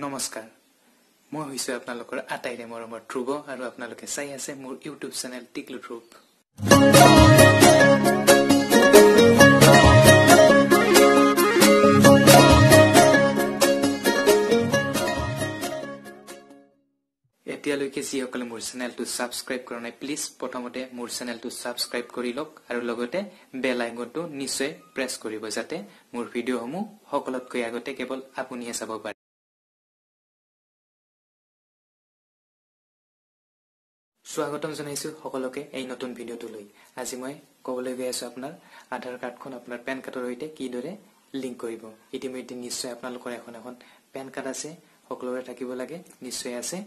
নমস্কাৰ মই হৈছো আপোনালোকৰ আটাইৰে মৰমৰ ধ্ৰুৱ আৰু আপোনালোকে চাই আছে মোৰ ইউটিউব চেনেল টিকলু ধ্ৰুৱ এতিয়ালৈকে যিসকলে মোৰ চেনেলটো সাবস্ক্ৰাইব কৰা নাই প্লিজ প্ৰথমতে মোৰ চেনেলটো সাবস্ক্ৰাইব কৰি লওক আৰু লগতে বেল আইকনটো নিশ্চয় প্ৰেছ কৰিব যাতে মোৰ ভিডিঅ'সমূহ সকলোতকৈ আগতে কেৱল আপুনিহে চাব পাৰে স্বাগতম জনাইছো সকলোকে এই নতুন ভিডিঅ'টো লৈ আজি মই ক'বলৈ গৈ আছো আপোনাৰ আধাৰ কাৰ্ডখন আপোনাৰ পেন কাৰ্ডৰ সৈতে কিদৰে লিংক কৰিব ইতিমধ্যে নিশ্চয় আপোনালোকৰ এখন পেন কাৰ্ড আছে সকলোৰে থাকিব লাগে নিশ্চয় আছে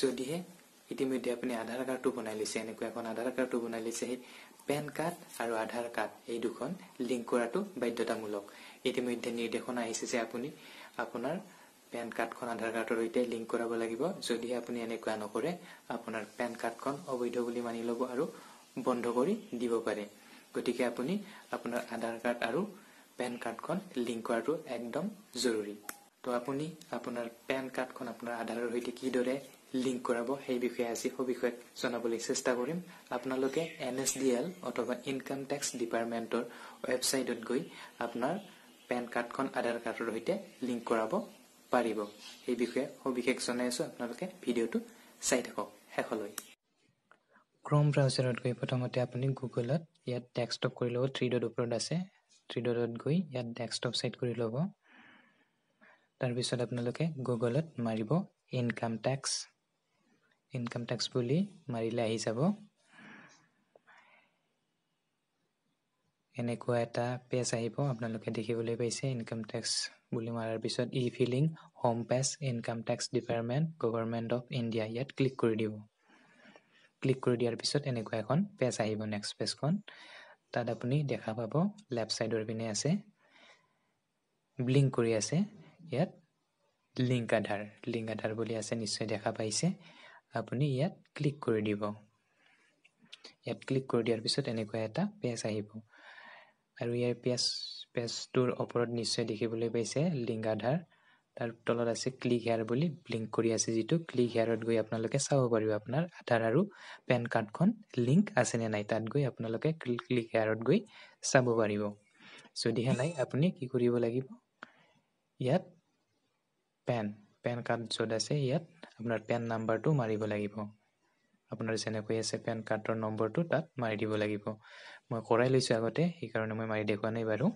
যদিহে ইতিমধ্যে আপুনি আধাৰ কাৰ্ডটো বনাই লৈছে এনেকৈ এখন আধাৰ কাৰ্ডটো বনাই লৈছে পেন কাৰ্ড আৰু আধাৰ কাৰ্ড এই দুখন লিংক কৰাটো বাধ্যতামূলক ইতিমধ্যে নিৰ্দেশনা আহিছে যে আপুনি আপোনাৰ পেন কাৰ্ডখন আধাৰ কাৰ্ডৰ সৈতে লিংক কৰাব লাগিব যদিহে আপুনি এনেকুৱা নকৰে আপোনাৰ পেন কাৰ্ডখন অবৈধ বুলি মানি ল'ব আৰু বন্ধ কৰি দিব পাৰে গতিকে আপুনি আপোনাৰ আধাৰ কাৰ্ড আৰু পেন কাৰ্ডখন লিংক কৰাটো একদম জৰুৰী তো আপুনি আপোনাৰ পেন কাৰ্ডখন আপোনাৰ আধাৰৰ সৈতে কিদৰে লিংক কৰাব সেই বিষয়ে আজি সবিশেষ জনাবলৈ চেষ্টা কৰিম আপোনালোকে NSDL অথবা ইনকাম টেক্স ডিপাৰ্টমেন্টৰ ৱেবছাইটত গৈ আপোনাৰ পেন কাৰ্ডখন আধাৰ কাৰ্ডৰ সৈতে লিংক কৰাব পাৰিব এই বিষয়ে সবিশেষ জনাই আছো আপোনালোকে ভিডিঅ'টো চাই থাকক হেকলৈ ক্ৰোম ব্ৰাউজাৰত গৈ প্ৰথমতে আপুনি গুগলত ইয়াত ডেস্কটপ কৰি ল'ব 3 ডট ওপৰত আছে 3 ডটত গৈ ইয়াত ডেস্কটপ সেট কৰি ল'ব তাৰ পিছত আপোনালোকে গুগলত মাৰিব ইনকাম টেক্স বুলি মাৰিলে আহি যাব এনেকুৱা এটা পেজ আহিব আপোনালোকে দেখিবলৈ পাইছে ইনকাম টেক্স বুলি মাৰাৰ পিছত e filing home page income tax department government of India ইয়াত ক্লিক কৰি দিব ক্লিক কৰি দিয়াৰ পিছত এনেকুৱা এখন পেজ আহিব নেক্সট পেজখন তাত আপুনি দেখা পাব লেফট সাইডৰ পিনে আছে ব্লিংক কৰি আছে ইয়াত লিংক আধাৰ বুলি আছে নিশ্চয় দেখা পাইছে আপুনি ইয়াত ক্লিক কৰি দিব ইয়াত ক্লিক কৰি দিয়াৰ পিছত এনেকুৱা এটা পেজ আহিব আৰু ইয়াৰ পেজটোৰ ওপৰত নিশ্চয় দেখিবলৈ পাইছে লিংক আধাৰ তাৰ তলত আছে ক্লিক হিয়াৰ বুলি ব্লিংক কৰি আছে যেটো ক্লিক হিয়াৰত গৈ আপোনালোকে চাব পাৰিব আপোনাৰ আধাৰ আৰু পেন কাৰ্ডখন লিংক আছে নে নাই তাত গৈ আপোনালোকে ক্লিক হিয়াৰত গৈ চাব পাৰিব যদিহে নাই আপুনি কি কৰিব লাগিব ইয়াত পেন কাৰ্ড য'ত আছে ইয়াত আপোনাৰ পেন নাম্বাৰটো মাৰিব লাগিব আপোনাৰ যেনেকৈ আছে পেন কাৰ্ডৰ নম্বৰটো তাত মাৰি দিব লাগিব মই কৰাই লৈছো আগতে এই কাৰণে মই মাৰি দেখুৱা নাই বাৰু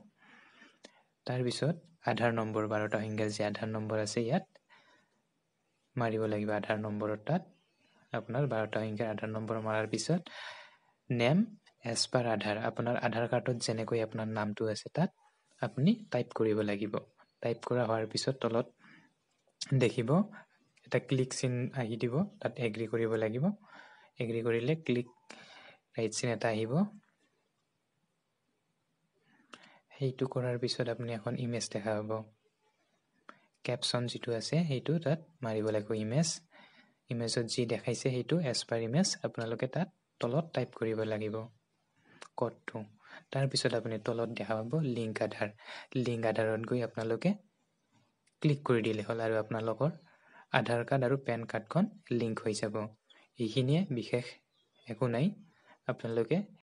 তাৰ পিছত আধাৰ নম্বৰ 12টা সংখ্যাৰ যে আধাৰ নম্বৰ আছে ইয়াত মাৰিব লাগিব আধাৰ নম্বৰৰ তাত আপোনাৰ 12টা সংখ্যাৰ আধাৰ নম্বৰ মাৰাৰ পিছত নেম এজ পাৰ আধাৰ আপোনাৰ আধাৰ কাৰ্ডত যেনেকৈ আপোনাৰ নামটো আছে তাত আপুনি টাইপ কৰিব লাগিব টাইপ কৰা হোৱাৰ পিছত তলত দেখিব এটা ক্লিক চিন আহি দিব তাত এগ্ৰি কৰিব লাগিব এগ্ৰি কৰিলে ক্লিক ৰাইট চিন এটা আহিব হেইটো কৰাৰ পিছত আপুনি এখন ইমেজ দেখা পাব ক্যাপশন যেটো আছে হেইটো তাত মাৰিব লাগিব ইমেজত যি দেখাইছে হেইটো এজ পাৰ ইমেজ আপোনালোকে তাত তলত টাইপ কৰিব লাগিব কোডটো তাৰ পিছত আপুনি তলত দেখা পাব লিংক আধাৰত গৈ আপোনালোকে ক্লিক কৰি দিলে হল আৰু আপোনালোকৰ আধাৰ কাৰ্ড আৰু পেন কাৰ্ডখন লিংক হৈ যাব এইখিনিয়ে বিশেষ একো নাই আপোনালোকে